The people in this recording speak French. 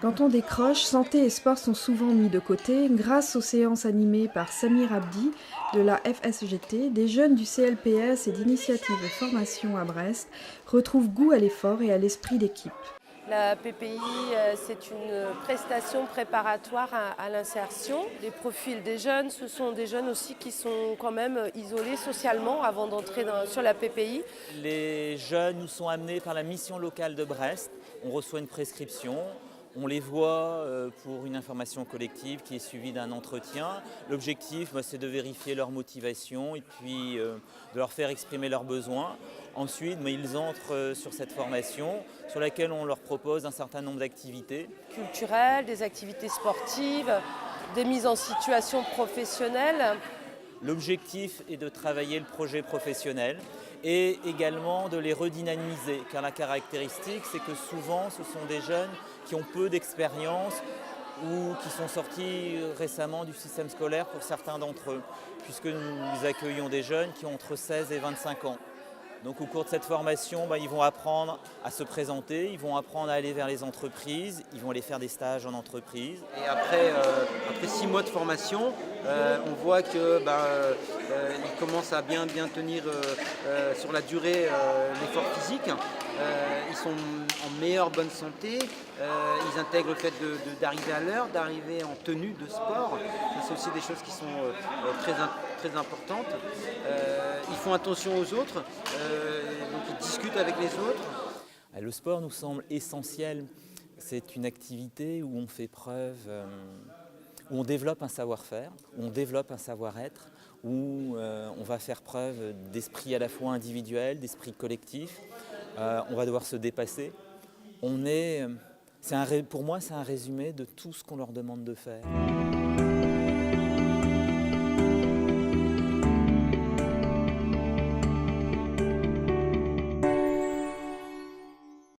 Quand on décroche, santé et sport sont souvent mis de côté. Grâce aux séances animées par Samir Abdi de la FSGT, des jeunes du CLPS et d'Initiative Formation à Brest retrouvent goût à l'effort et à l'esprit d'équipe. La PPI, c'est une prestation préparatoire à l'insertion. Les profils des jeunes, ce sont des jeunes aussi qui sont quand même isolés socialement avant d'entrer sur la PPI. Les jeunes nous sont amenés par la mission locale de Brest. On reçoit une prescription, on les voit pour une information collective qui est suivie d'un entretien. L'objectif, c'est de vérifier leur motivation et puis de leur faire exprimer leurs besoins. Ensuite, ils entrent sur cette formation sur laquelle on leur propose un certain nombre d'activités. Culturelles, des activités sportives, des mises en situation professionnelle. L'objectif est de travailler le projet professionnel et également de les redynamiser, car la caractéristique, c'est que souvent, ce sont des jeunes qui ont peu d'expérience ou qui sont sortis récemment du système scolaire pour certains d'entre eux, puisque nous accueillons des jeunes qui ont entre 16 et 25 ans. Donc au cours de cette formation, ils vont apprendre à se présenter, ils vont apprendre à aller vers les entreprises, ils vont aller faire des stages en entreprise. Et après 6 mois de formation, on voit qu'ils commencent à bien tenir sur la durée l'effort physique. Ils sont en meilleure bonne santé, ils intègrent le fait d'arriver à l'heure, d'arriver en tenue de sport. C'est aussi des choses qui sont très importantes. Ils font attention aux autres, donc ils discutent avec les autres. Le sport nous semble essentiel. C'est une activité où on fait preuve, où on développe un savoir-faire, où on développe un savoir-être, où on va faire preuve d'esprit à la fois individuel, d'esprit collectif. On va devoir se dépasser. Pour moi, c'est un résumé de tout ce qu'on leur demande de faire.